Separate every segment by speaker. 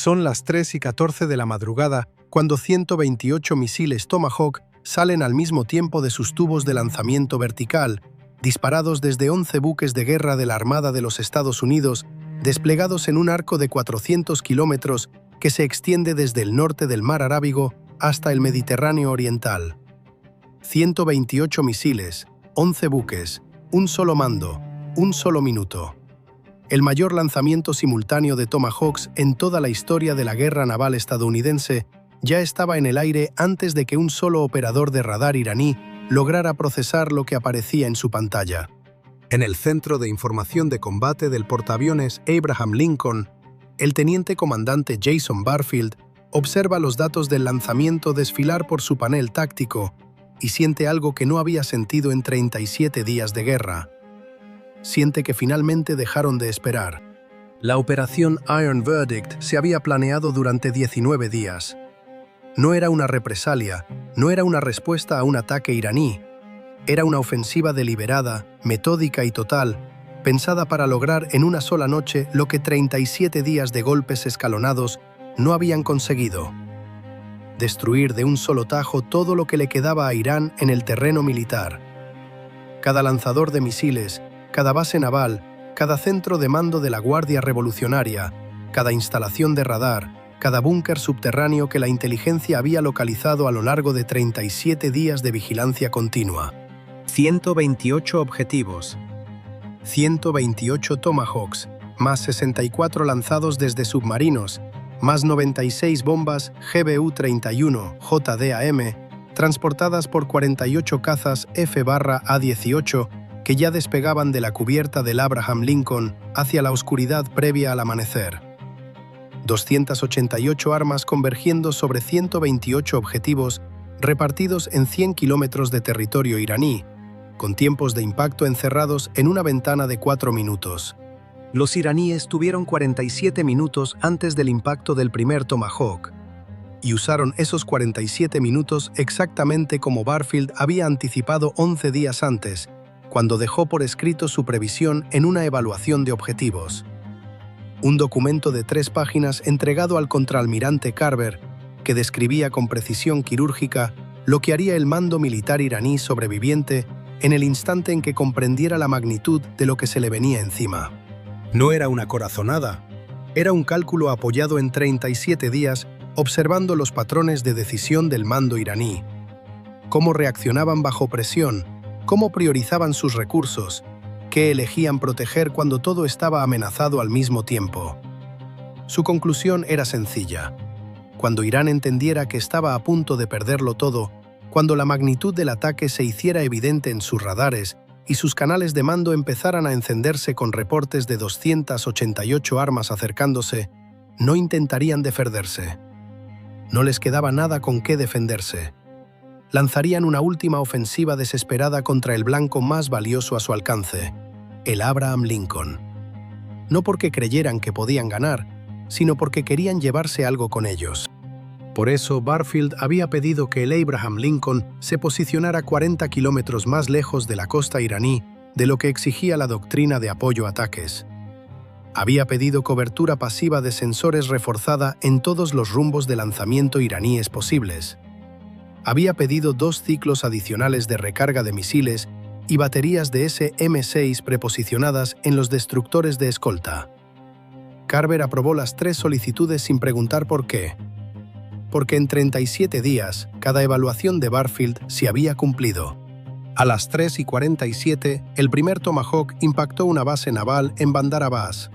Speaker 1: Son las 3:14 de la madrugada cuando 128 misiles Tomahawk salen al mismo tiempo de sus tubos de lanzamiento vertical, disparados desde 11 buques de guerra de la Armada de los Estados Unidos, desplegados en un arco de 400 kilómetros que se extiende desde el norte del Mar Arábigo hasta el Mediterráneo Oriental. 128 misiles, 11 buques, un solo mando, un solo minuto. El mayor lanzamiento simultáneo de Tomahawks en toda la historia de la guerra naval estadounidense ya estaba en el aire antes de que un solo operador de radar iraní lograra procesar lo que aparecía en su pantalla. En el Centro de Información de Combate del portaaviones Abraham Lincoln, el teniente comandante Jason Barfield observa los datos del lanzamiento desfilar por su panel táctico y siente algo que no había sentido en 37 días de guerra. Siente que finalmente dejaron de esperar. La operación Iron Verdict se había planeado durante 19 días. No era una represalia, no era una respuesta a un ataque iraní. Era una ofensiva deliberada, metódica y total, pensada para lograr en una sola noche lo que 37 días de golpes escalonados no habían conseguido. Destruir de un solo tajo todo lo que le quedaba a Irán en el terreno militar. Cada lanzador de misiles, cada base naval, cada centro de mando de la Guardia Revolucionaria, cada instalación de radar, cada búnker subterráneo que la inteligencia había localizado a lo largo de 37 días de vigilancia continua. 128 objetivos. 128 Tomahawks, más 64 lanzados desde submarinos, más 96 bombas GBU-31 JDAM, transportadas por 48 cazas F-A-18 que ya despegaban de la cubierta del Abraham Lincoln hacia la oscuridad previa al amanecer. 288 armas convergiendo sobre 128 objetivos repartidos en 100 kilómetros de territorio iraní, con tiempos de impacto encerrados en una ventana de 4 minutos. Los iraníes tuvieron 47 minutos antes del impacto del primer Tomahawk, y usaron esos 47 minutos exactamente como Barfield había anticipado 11 días antes, cuando dejó por escrito su previsión en una evaluación de objetivos. Un documento de 3 páginas entregado al contraalmirante Carver, que describía con precisión quirúrgica lo que haría el mando militar iraní sobreviviente en el instante en que comprendiera la magnitud de lo que se le venía encima. No era una corazonada, era un cálculo apoyado en 37 días observando los patrones de decisión del mando iraní, cómo reaccionaban bajo presión, cómo priorizaban sus recursos, qué elegían proteger cuando todo estaba amenazado al mismo tiempo. Su conclusión era sencilla. Cuando Irán entendiera que estaba a punto de perderlo todo, cuando la magnitud del ataque se hiciera evidente en sus radares y sus canales de mando empezaran a encenderse con reportes de 288 armas acercándose, no intentarían defenderse. No les quedaba nada con qué defenderse. Lanzarían una última ofensiva desesperada contra el blanco más valioso a su alcance, el Abraham Lincoln. No porque creyeran que podían ganar, sino porque querían llevarse algo con ellos. Por eso, Barfield había pedido que el Abraham Lincoln se posicionara 40 kilómetros más lejos de la costa iraní de lo que exigía la doctrina de apoyo a ataques. Había pedido cobertura pasiva de sensores reforzada en todos los rumbos de lanzamiento iraníes posibles. Había pedido 2 ciclos adicionales de recarga de misiles y baterías de SM-6 preposicionadas en los destructores de escolta. Carver aprobó las 3 solicitudes sin preguntar por qué. Porque en 37 días, cada evaluación de Barfield se había cumplido. A las 3:47, el primer Tomahawk impactó una base naval en Bandar Abbas.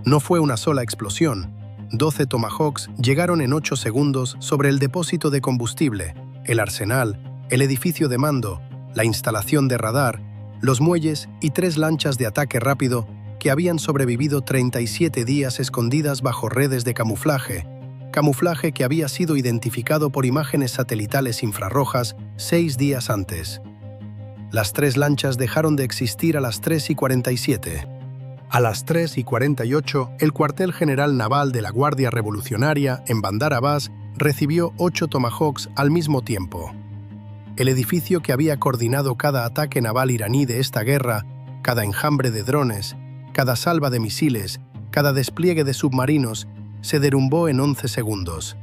Speaker 1: No fue una sola explosión. 12 Tomahawks llegaron en 8 segundos sobre el depósito de combustible, el arsenal, el edificio de mando, la instalación de radar, los muelles y 3 lanchas de ataque rápido que habían sobrevivido 37 días escondidas bajo redes de camuflaje que había sido identificado por imágenes satelitales infrarrojas 6 días antes. Las 3 lanchas dejaron de existir a las 3:47. A las 3:48, el cuartel general naval de la Guardia Revolucionaria en Bandar Abbas recibió 8 Tomahawks al mismo tiempo. El edificio que había coordinado cada ataque naval iraní de esta guerra, cada enjambre de drones, cada salva de misiles, cada despliegue de submarinos, se derrumbó en 11 segundos.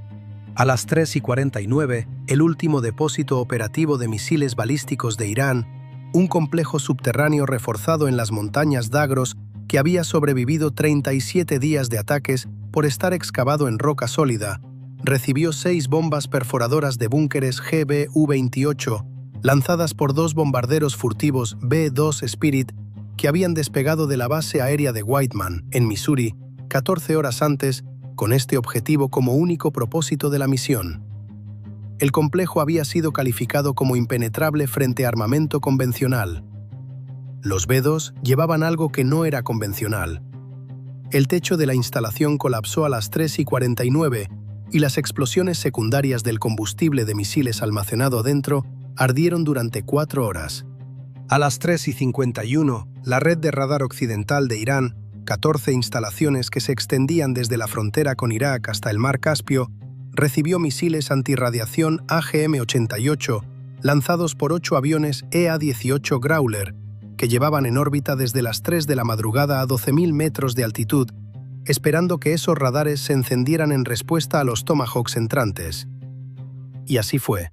Speaker 1: A las 3:49, el último depósito operativo de misiles balísticos de Irán, un complejo subterráneo reforzado en las montañas Zagros que había sobrevivido 37 días de ataques por estar excavado en roca sólida, recibió 6 bombas perforadoras de búnkeres GBU-28 lanzadas por 2 bombarderos furtivos B-2 Spirit que habían despegado de la base aérea de Whiteman, en Missouri, 14 horas antes, con este objetivo como único propósito de la misión. El complejo había sido calificado como impenetrable frente a armamento convencional. Los B-2 llevaban algo que no era convencional. El techo de la instalación colapsó a las 3:49 y las explosiones secundarias del combustible de misiles almacenado dentro ardieron durante 4 horas. A las 3:51, la red de radar occidental de Irán, 14 instalaciones que se extendían desde la frontera con Irak hasta el mar Caspio, recibió misiles antirradiación AGM-88 lanzados por 8 aviones EA-18 Growler, que llevaban en órbita desde las 3 de la madrugada a 12.000 metros de altitud, esperando que esos radares se encendieran en respuesta a los Tomahawks entrantes. Y así fue.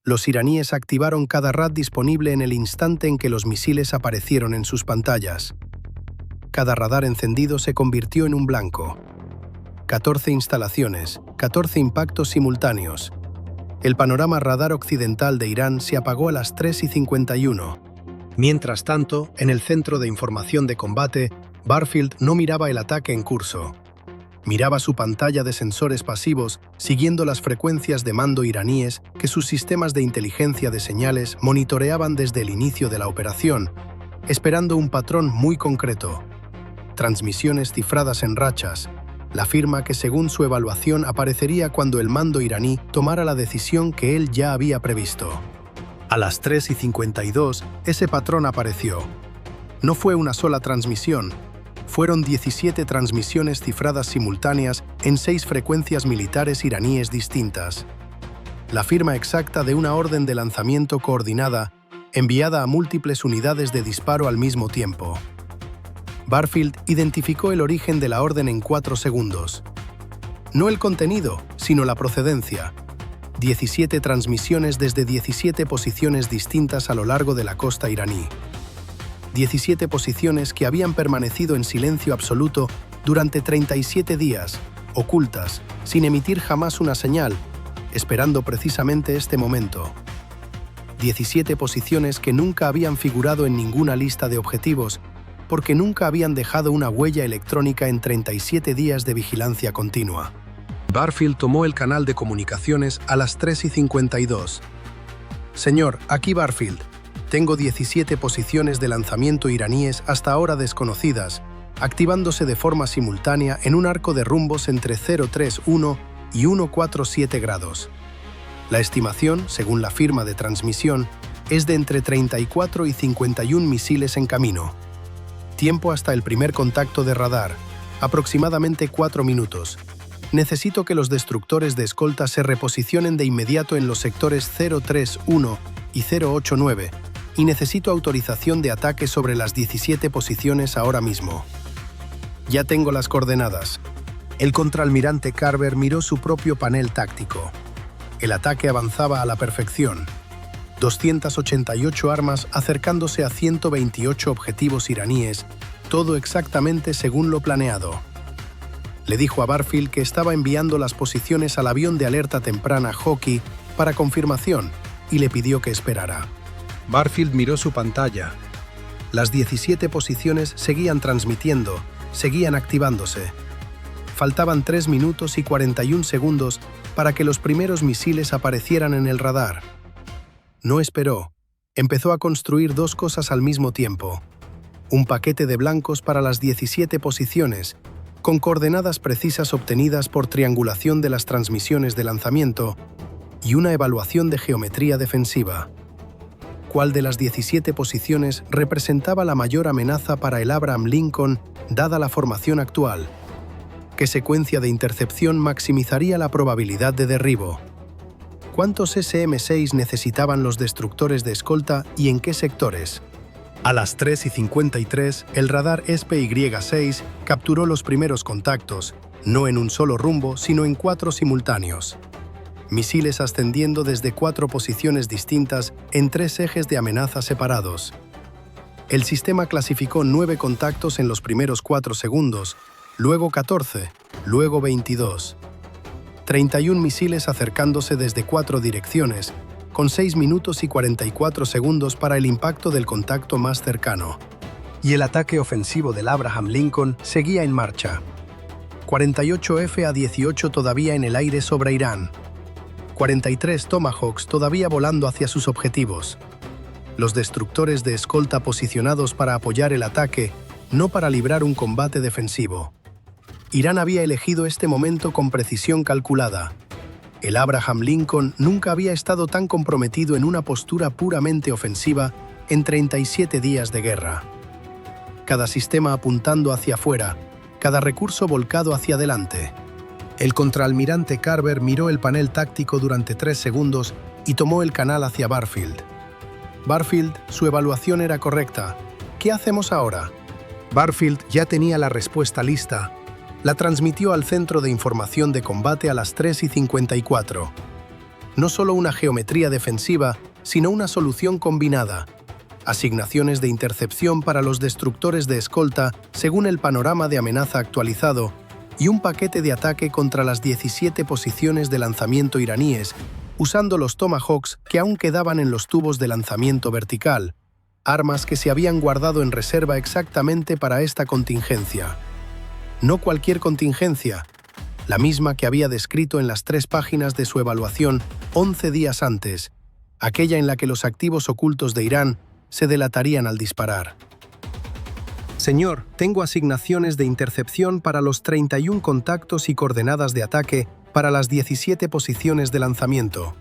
Speaker 1: Los iraníes activaron cada RAD disponible en el instante en que los misiles aparecieron en sus pantallas. Cada radar encendido se convirtió en un blanco. 14 instalaciones, 14 impactos simultáneos. El panorama radar occidental de Irán se apagó a las 3:51. Mientras tanto, en el centro de información de combate, Barfield no miraba el ataque en curso. Miraba su pantalla de sensores pasivos, siguiendo las frecuencias de mando iraníes que sus sistemas de inteligencia de señales monitoreaban desde el inicio de la operación, esperando un patrón muy concreto. Transmisiones cifradas en rachas, la firma que según su evaluación aparecería cuando el mando iraní tomara la decisión que él ya había previsto. A las 3:52, ese patrón apareció. No fue una sola transmisión. Fueron 17 transmisiones cifradas simultáneas en 6 frecuencias militares iraníes distintas. La firma exacta de una orden de lanzamiento coordinada, enviada a múltiples unidades de disparo al mismo tiempo. Barfield identificó el origen de la orden en 4 segundos. No el contenido, sino la procedencia. 17 transmisiones desde 17 posiciones distintas a lo largo de la costa iraní. 17 posiciones que habían permanecido en silencio absoluto durante 37 días, ocultas, sin emitir jamás una señal, esperando precisamente este momento. 17 posiciones que nunca habían figurado en ninguna lista de objetivos, porque nunca habían dejado una huella electrónica en 37 días de vigilancia continua. Barfield tomó el canal de comunicaciones a las 3:52. «Señor, aquí Barfield. Tengo 17 posiciones de lanzamiento iraníes hasta ahora desconocidas, activándose de forma simultánea en un arco de rumbos entre 031 y 147 grados. La estimación, según la firma de transmisión, es de entre 34 y 51 misiles en camino. Tiempo hasta el primer contacto de radar, aproximadamente 4 minutos. Necesito que los destructores de escolta se reposicionen de inmediato en los sectores 031 y 089, y necesito autorización de ataque sobre las 17 posiciones ahora mismo. Ya tengo las coordenadas». El contraalmirante Carver miró su propio panel táctico. El ataque avanzaba a la perfección. 288 armas acercándose a 128 objetivos iraníes, todo exactamente según lo planeado. Le dijo a Barfield que estaba enviando las posiciones al avión de alerta temprana Hawkeye para confirmación y le pidió que esperara. Barfield miró su pantalla. Las 17 posiciones seguían transmitiendo, seguían activándose. Faltaban 3 minutos y 41 segundos para que los primeros misiles aparecieran en el radar. No esperó. Empezó a construir 2 cosas al mismo tiempo. Un paquete de blancos para las 17 posiciones, con coordenadas precisas obtenidas por triangulación de las transmisiones de lanzamiento, y una evaluación de geometría defensiva. ¿Cuál de las 17 posiciones representaba la mayor amenaza para el Abraham Lincoln, dada la formación actual? ¿Qué secuencia de intercepción maximizaría la probabilidad de derribo? ¿Cuántos SM-6 necesitaban los destructores de escolta y en qué sectores? A las 3:53, el radar SPY-6 capturó los primeros contactos no en un solo rumbo, sino en 4 simultáneos. Misiles ascendiendo desde 4 posiciones distintas en 3 ejes de amenaza separados. El sistema clasificó 9 contactos en los primeros 4 segundos, luego 14, luego 22. 31 misiles acercándose desde 4 direcciones, con 6 minutos y 44 segundos para el impacto del contacto más cercano. Y el ataque ofensivo del Abraham Lincoln seguía en marcha. 48 F-18 todavía en el aire sobre Irán. 43 Tomahawks todavía volando hacia sus objetivos. Los destructores de escolta posicionados para apoyar el ataque, no para librar un combate defensivo. Irán había elegido este momento con precisión calculada. El Abraham Lincoln nunca había estado tan comprometido en una postura puramente ofensiva en 37 días de guerra. Cada sistema apuntando hacia afuera, cada recurso volcado hacia adelante. El contraalmirante Carver miró el panel táctico durante 3 segundos y tomó el canal hacia Barfield. Barfield, su evaluación era correcta. ¿Qué hacemos ahora? Barfield ya tenía la respuesta lista. La transmitió al Centro de Información de Combate a las 3:54. No solo una geometría defensiva, sino una solución combinada. Asignaciones de intercepción para los destructores de escolta según el panorama de amenaza actualizado y un paquete de ataque contra las 17 posiciones de lanzamiento iraníes, usando los Tomahawks que aún quedaban en los tubos de lanzamiento vertical, armas que se habían guardado en reserva exactamente para esta contingencia. No cualquier contingencia, la misma que había descrito en las 3 páginas de su evaluación 11 días antes, aquella en la que los activos ocultos de Irán se delatarían al disparar. Señor, tengo asignaciones de intercepción para los 31 contactos y coordenadas de ataque para las 17 posiciones de lanzamiento.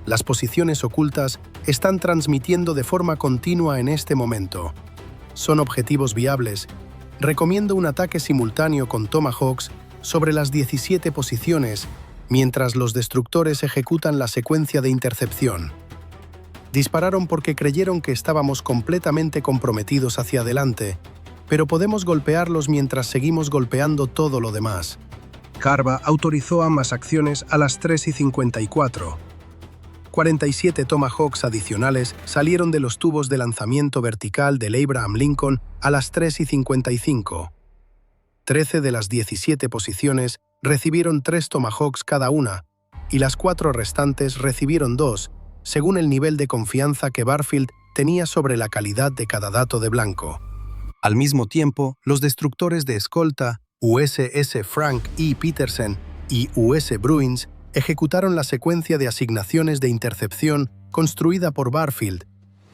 Speaker 1: Las posiciones ocultas están transmitiendo de forma continua en este momento. Son objetivos viables. Recomiendo un ataque simultáneo con Tomahawks sobre las 17 posiciones, mientras los destructores ejecutan la secuencia de intercepción. Dispararon porque creyeron que estábamos completamente comprometidos hacia adelante, pero podemos golpearlos mientras seguimos golpeando todo lo demás. Carver autorizó ambas acciones a las 3:54. 47 Tomahawks adicionales salieron de los tubos de lanzamiento vertical del Abraham Lincoln a las 3:55. 13 de las 17 posiciones recibieron 3 Tomahawks cada una, y las 4 restantes recibieron 2, según el nivel de confianza que Barfield tenía sobre la calidad de cada dato de blanco. Al mismo tiempo, los destructores de escolta USS Frank E. Petersen y US Bruins ejecutaron la secuencia de asignaciones de intercepción construida por Barfield,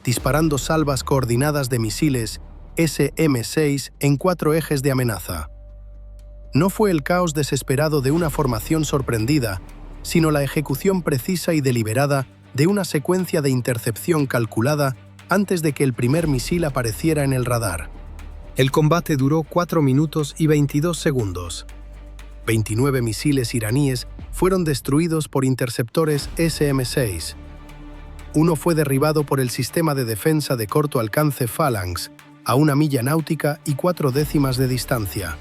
Speaker 1: disparando salvas coordinadas de misiles SM-6 en 4 ejes de amenaza. No fue el caos desesperado de una formación sorprendida, sino la ejecución precisa y deliberada de una secuencia de intercepción calculada antes de que el primer misil apareciera en el radar. El combate duró 4 minutos y 22 segundos. 29 misiles iraníes fueron destruidos por interceptores SM-6. Uno fue derribado por el sistema de defensa de corto alcance Phalanx, a 1 milla náutica y 4 décimas de distancia.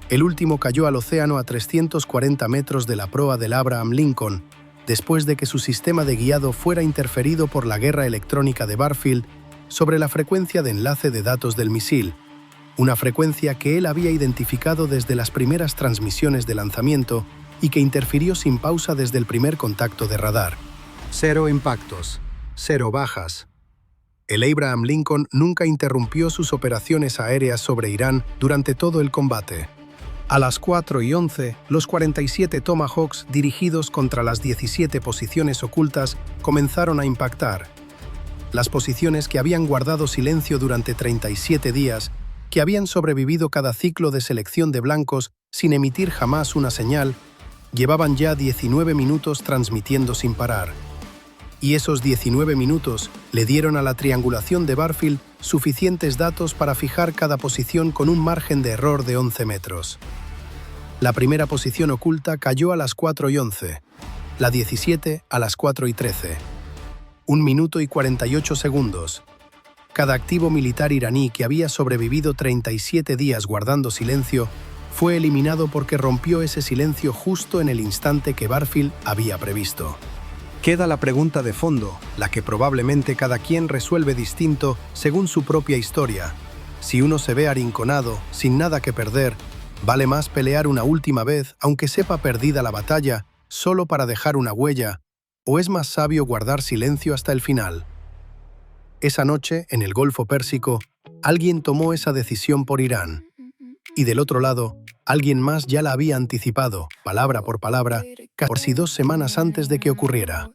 Speaker 1: El último cayó al océano a 340 metros de la proa del Abraham Lincoln, después de que su sistema de guiado fuera interferido por la guerra electrónica de Barfield sobre la frecuencia de enlace de datos del misil, una frecuencia que él había identificado desde las primeras transmisiones de lanzamiento y que interfirió sin pausa desde el primer contacto de radar. 0 impactos, 0 bajas. El Abraham Lincoln nunca interrumpió sus operaciones aéreas sobre Irán durante todo el combate. A las 4:11, los 47 Tomahawks dirigidos contra las 17 posiciones ocultas comenzaron a impactar. Las posiciones que habían guardado silencio durante 37 días, que habían sobrevivido cada ciclo de selección de blancos sin emitir jamás una señal, llevaban ya 19 minutos transmitiendo sin parar. Y esos 19 minutos le dieron a la triangulación de Barfield suficientes datos para fijar cada posición con un margen de error de 11 metros. La primera posición oculta cayó a las 4:11, la 17 a las 4:13. 1 minuto y 48 segundos. Cada activo militar iraní que había sobrevivido 37 días guardando silencio fue eliminado porque rompió ese silencio justo en el instante que Barfield había previsto. Queda la pregunta de fondo, la que probablemente cada quien resuelve distinto según su propia historia. Si uno se ve arrinconado, sin nada que perder, ¿vale más pelear una última vez, aunque sepa perdida la batalla, solo para dejar una huella, o es más sabio guardar silencio hasta el final? Esa noche, en el Golfo Pérsico, alguien tomó esa decisión por Irán. Y del otro lado, alguien más ya la había anticipado, palabra por palabra, casi 2 semanas antes de que ocurriera.